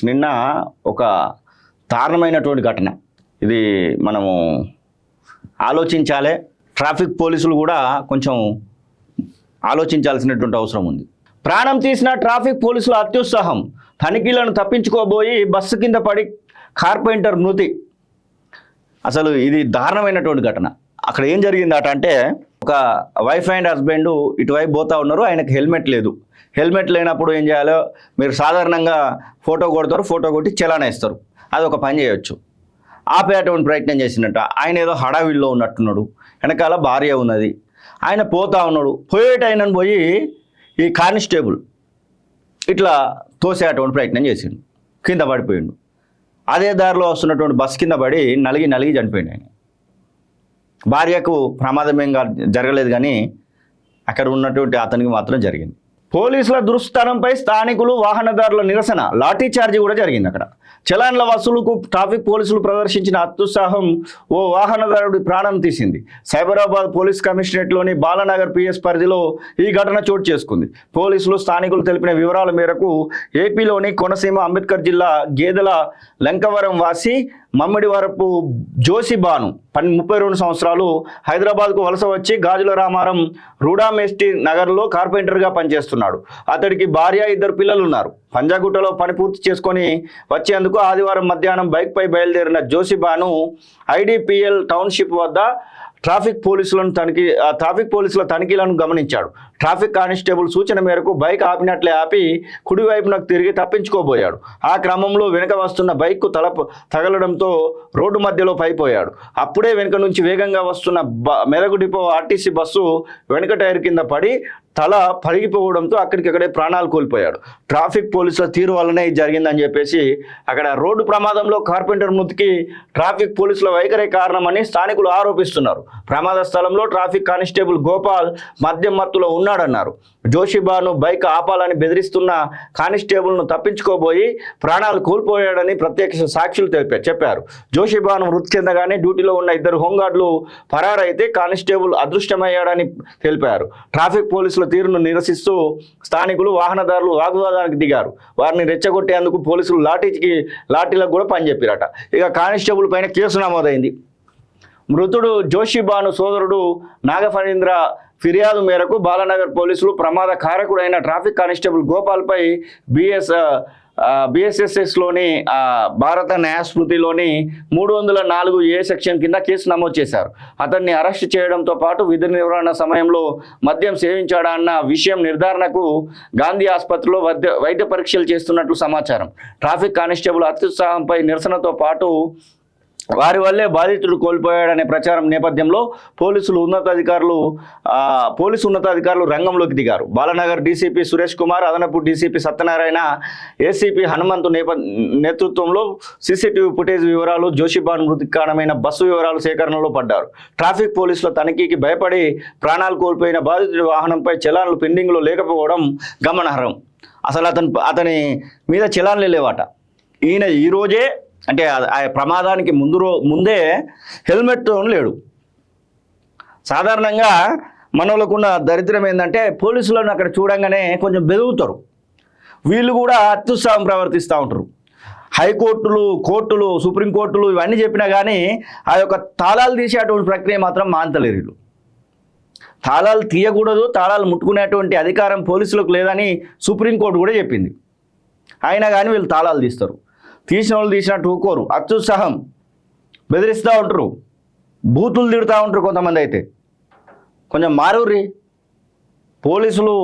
నిన్న ఒక దారుణమైనటువంటి ఘటన. ఇది మనము ఆలోచించాలి. ట్రాఫిక్ పోలీసులు కూడా కొంచెం ఆలోచించాల్సినటువంటి అవసరం ఉంది. ప్రాణం తీసిన ట్రాఫిక్ పోలీసుల అత్యుత్సాహం. తనిఖీలను తప్పించుకోబోయి బస్సు కింద పడి కార్పెంటర్ మృతి. అసలు ఇది దారుణమైనటువంటి ఘటన. అక్కడ ఏం జరిగిందట అంటే, ఒక వైఫ్ అండ్ హస్బెండ్ ఇటువైపు పోతా ఉన్నారు. ఆయనకు హెల్మెట్ లేదు. హెల్మెట్ లేనప్పుడు ఏం చేయాలో, మీరు సాధారణంగా ఫోటో కొడతారు, ఫోటో కొట్టి చలానా ఇస్తారు. అది ఒక పని చేయొచ్చు. ఆపేటువంటి ప్రయత్నం చేసినట్ట. ఆయన ఏదో హడావిడిలో ఉన్నట్టున్నాడు. వెనకాల భార్య ఉన్నది. ఆయన పోతా ఉన్నాడు. పోయేటైనను పోయి ఈ కానిస్టేబుల్ ఇట్లా తోసేటువంటి ప్రయత్నం చేసిండు. కింద పడిపోయిండు. అదే దారిలో వస్తున్నటువంటి బస్ కింద పడి నలిగి చనిపోయిండు ఆయన. భార్యకు ప్రమాదం ఏం జరగలేదు, కానీ అక్కడ ఉన్నటువంటి అతనికి మాత్రం జరిగింది. పోలీసుల దురుస్తనంపై స్థానికులు వాహనదారుల నిరసన. లాఠీ చార్జీ కూడా జరిగింది. అక్కడ చలాన్ల వసూలుకు ట్రాఫిక్ పోలీసులు ప్రదర్శించిన అత్యుత్సాహం ఓ వాహనదారుడి ప్రాణం తీసింది. సైబరాబాద్ పోలీస్ కమిషనరేట్లోని బాలనగర్ పిఎస్ పరిధిలో ఈ ఘటన చోటు చేసుకుంది. పోలీసులు స్థానికులు తెలిపిన వివరాల మేరకు ఏపీలోని కోనసీమ అంబేద్కర్ జిల్లా గేదెల లంకవరం వాసి మమ్మిడివరపు జోషిబాను 32 సంవత్సరాలు హైదరాబాద్కు వలస వచ్చి గాజుల రామారం రూడామెస్టి నగర్లో కార్పెంటర్గా పనిచేస్తున్నాడు. అతడికి భార్య, 2 పిల్లలు ఉన్నారు. పంజాగుట్టలో పని పూర్తి చేసుకొని వచ్చేందుకు ఆదివారం మధ్యాహ్నం బైక్పై బయలుదేరిన జోషిబాను ఐడిపిఎల్ టౌన్షిప్ వద్ద ట్రాఫిక్ పోలీసుల తనిఖీలను గమనించాడు. ట్రాఫిక్ కానిస్టేబుల్ సూచన మేరకు బైక్ ఆపినట్లే ఆపి కుడివైపునకు తిరిగి తప్పించుకోబోయాడు. ఆ క్రమంలో వెనుక వస్తున్న బైక్కు తగలడంతో రోడ్డు మధ్యలో పడిపోయాడు. అప్పుడే వెనుక నుంచి వేగంగా వస్తున్న మెదక్ డిపో ఆర్టీసీ బస్సు వెనుక టైర్ కింద పడి తల పగిలిపోవడంతో అక్కడికక్కడే ప్రాణాలు కోల్పోయాడు. ట్రాఫిక్ పోలీసుల తీరు వల్లనే ఇది జరిగిందని చెప్పేసి అక్కడ రోడ్డు ప్రమాదంలో కార్పెంటర్ మృతికి ట్రాఫిక్ పోలీసుల వైఖరే కారణమని స్థానికులు ఆరోపిస్తున్నారు. ప్రమాద స్థలంలో ట్రాఫిక్ కానిస్టేబుల్ గోపాల్ మద్యం మత్తులో ఉన్నాడన్నారు. జోషిబాను బైక్ ఆపాలని బెదిరిస్తున్న కానిస్టేబుల్ను తప్పించుకోబోయి ప్రాణాలు కోల్పోయాడని ప్రత్యక్ష సాక్షులు చెప్పారు. జోషిబాను మృతి చెందగానే డ్యూటీలో ఉన్న 2 హోంగార్డులు పరారైతే కానిస్టేబుల్ అదృష్టమయ్యాడని తెలిపారు. ట్రాఫిక్ పోలీసుల తీరును నిరసిస్తూ స్థానికులు, వాహనదారులు వాగ్వాదానికి దిగారు. వారిని రెచ్చగొట్టేందుకు పోలీసులు లాఠీలకు కూడా పనిచెప్పారట. ఇక కానిస్టేబుల్ పైన కేసు నమోదైంది. మృతుడు జోషిబాను సోదరుడు నాగఫణీంద్ర ఫిర్యాదు మేరకు బాలనగర్ పోలీసులు ప్రమాద కారకుడైన ట్రాఫిక్ కానిస్టేబుల్ గోపాల్పై BSSSలోని భారత న్యాయస్మృతిలోని 304A సెక్షన్ కింద కేసు నమోదు చేశారు. అతన్ని అరెస్టు చేయడంతో పాటు విధి నిర్వహణ సమయంలో మద్యం సేవించాడా అన్న విషయం నిర్ధారణకు గాంధీ ఆసుపత్రిలో వైద్య పరీక్షలు చేస్తున్నట్లు సమాచారం. ట్రాఫిక్ కానిస్టేబుల్ అత్యుత్సాహంపై నిరసనతో పాటు వారి వల్లే బాధితుడు కోల్పోయాడనే ప్రచారం నేపథ్యంలో పోలీసు ఉన్నతాధికారులు రంగంలోకి దిగారు. బాలనగర్ డీసీపీ సురేష్ కుమార్, అదనపు డీసీపీ సత్యనారాయణ, ఏసీపీ హనుమంతు నేతృత్వంలో సీసీటీవీ ఫుటేజ్ వివరాలు, జోషిబాన్ మృతికి కారణమైన బస్సు వివరాలు సేకరణలో పడ్డారు. ట్రాఫిక్ పోలీసుల తనిఖీకి భయపడి ప్రాణాలు కోల్పోయిన బాధితుడి వాహనంపై చలాన్లు పెండింగ్లో లేకపోవడం గమనార్హం. అసలు అతని మీద చలాన్లు లేవాట. ఈయన ఈరోజే అంటే ఆ ప్రమాదానికి ముందే హెల్మెట్ లేడు. సాధారణంగా మనోళ్ళకున్న దరిద్రం ఏంటంటే, పోలీసులను అక్కడ చూడంగానే కొంచెం బెదుగుతారు. వీళ్ళు కూడా అత్యుత్సాహం ప్రవర్తిస్తూ ఉంటారు. హైకోర్టులు, కోర్టులు, సుప్రీంకోర్టులు ఇవన్నీ చెప్పినా కానీ ఆ యొక్క తాళాలు తీసేటువంటి ప్రక్రియ మాత్రం మాంతలేరు. వీళ్ళు తాళాలు తీయకూడదు, తాళాలు ముట్టుకునేటువంటి అధికారం పోలీసులకు లేదని సుప్రీంకోర్టు కూడా చెప్పింది. అయినా కానీ వీళ్ళు తాళాలు తీస్తారు. తీసిన వాళ్ళు తీసినట్టు ఊకోరు. అత్యుత్సాహం బెదిరిస్తూ ఉంటారు, బూతులు తిడుతూ ఉంటారు. కొంతమంది అయితే కొంచెం మారుర్రి. పోలీసులు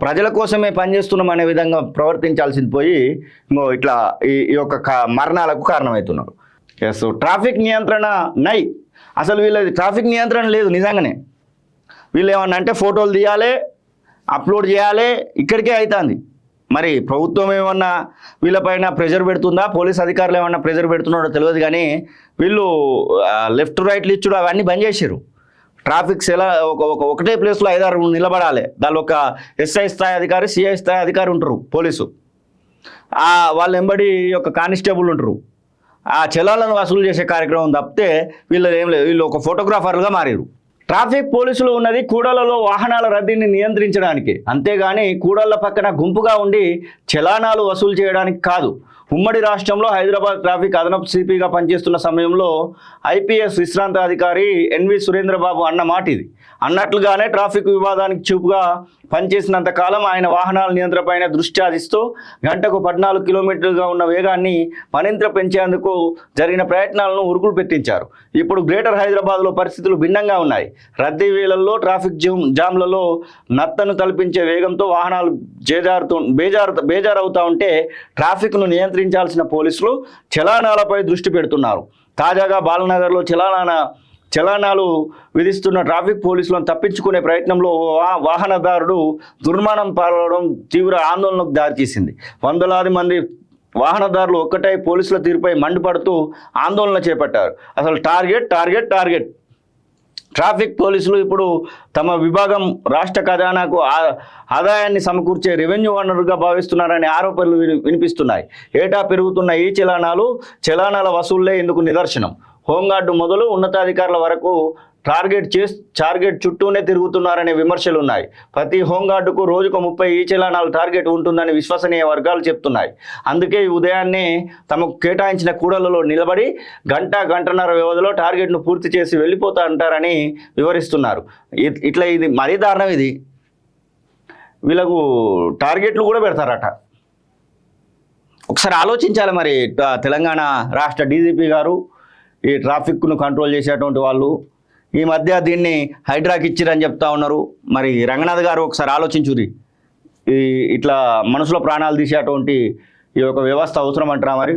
ప్రజల కోసమే పనిచేస్తున్నాం అనే విధంగా ప్రవర్తించాల్సింది పోయి ఇట్లా ఈ యొక్క మరణాలకు కారణమవుతున్నారు. ఎస్, ట్రాఫిక్ నియంత్రణ అసలు వీళ్ళది ట్రాఫిక్ నియంత్రణ లేదు. నిజంగానే వీళ్ళు ఏమన్నా అంటే ఫోటోలు తీయాలి, అప్లోడ్ చేయాలి, ఇక్కడికే అవుతుంది. మరి ప్రభుత్వం ఏమన్నా వీళ్ళపైన ప్రెజర్ పెడుతుందా, పోలీస్ అధికారులు ఏమన్నా ప్రెజర్ పెడుతున్నాడో తెలియదు, కానీ వీళ్ళు లెఫ్ట్ రైట్లు ఇచ్చుడు అవన్నీ బంద్ చేశారు. ట్రాఫిక్ ఒకటే ప్లేస్లో 5-6 నిలబడాలి. దానిలో ఒక SI స్థాయి అధికారి, CI స్థాయి అధికారి ఉంటారు పోలీసు. వాళ్ళు వెంబడి ఒక కానిస్టేబుల్ ఉంటారు. ఆ చలాలను వసూలు చేసే కార్యక్రమం తప్పితే వీళ్ళు ఏం లేదు. వీళ్ళు ఒక ఫోటోగ్రాఫర్లుగా మారారు. ట్రాఫిక్ పోలీసులు ఉన్నది కూడళ్లలో వాహనాల రద్దీని నియంత్రించడానికి, అంతేగాని కూడళ్ల పక్కన గుంపుగా ఉండి చలానాలు వసూలు చేయడానికి కాదు. ఉమ్మడి రాష్ట్రంలో హైదరాబాద్ ట్రాఫిక్ అదనపు సిపిగా పనిచేస్తున్న సమయంలో ఐపీఎస్ విశ్రాంత అధికారి ఎన్వి సురేంద్రబాబు అన్న మాట ఇది. అన్నట్లుగానే ట్రాఫిక్ వివాదానికి చూపుగా పనిచేసినంత కాలం ఆయన వాహనాల నియంత్రణపైన దృష్టి సాధిస్తూ గంటకు 14 కిలోమీటర్లుగా ఉన్న వేగాన్ని మరింత పెంచేందుకు జరిగిన ప్రయత్నాలను ఉరుకులు పెట్టించారు. ఇప్పుడు గ్రేటర్ హైదరాబాద్లో పరిస్థితులు భిన్నంగా ఉన్నాయి. రద్దీ వేళల్లో ట్రాఫిక్ జామ్లలో నత్తను తలపించే వేగంతో వాహనాలు బేజారవుతూ ఉంటే ట్రాఫిక్ను నియంత్రించాల్సిన పోలీసులు చలానాలపై దృష్టి పెడుతున్నారు. తాజాగా బాలనగర్లో చలానాలు విధిస్తున్న ట్రాఫిక్ పోలీసులను తప్పించుకునే ప్రయత్నంలో వాహనదారుడు దుర్మరణం పాల్గొనడం తీవ్ర ఆందోళనకు దారితీసింది. వందలాది మంది వాహనదారులు ఒక్కటై పోలీసుల తీరుపై మండిపడుతూ ఆందోళన చేపట్టారు. అసలు టార్గెట్ ట్రాఫిక్ పోలీసులు ఇప్పుడు తమ విభాగం రాష్ట్ర ఖజానాకు ఆదాయాన్ని సమకూర్చే రెవెన్యూ వనరుగా భావిస్తున్నారనే ఆరోపణలు వినిపిస్తున్నాయి. ఏటా పెరుగుతున్న ఈ చలానాల వసూళ్లే ఇందుకు నిదర్శనం. హోంగార్డు మొదలు ఉన్నతాధికారుల వరకు టార్గెట్ చుట్టూనే తిరుగుతున్నారనే విమర్శలు ఉన్నాయి. ప్రతి హోంగార్డుకు రోజుకు 30 ఈ చలానాలు టార్గెట్ ఉంటుందని విశ్వసనీయ వర్గాలు చెప్తున్నాయి. అందుకే ఉదయాన్నే తమకు కేటాయించిన కూడళ్లలో నిలబడి గంటన్నర వ్యవధిలో టార్గెట్ను పూర్తి చేసి వెళ్ళిపోతా అంటారని వివరిస్తున్నారు. ఇది మరీ దారుణం. ఇది వీళ్ళకు టార్గెట్లు కూడా పెడతారట. ఒకసారి ఆలోచించాలి మరి తెలంగాణ రాష్ట్ర డీజీపీ గారు, ఈ ట్రాఫిక్ను కంట్రోల్ చేసేటువంటి వాళ్ళు ఈ మధ్య దీన్ని హైడ్రాకి ఇచ్చిరని చెప్తా ఉన్నారు. మరి రంగనాథ్ గారు ఒకసారి ఆలోచించురి, ఇట్లా మనసులో ప్రాణాలు తీసేటువంటి ఈ యొక్క వ్యవస్థ అవసరం అంటారా మరి?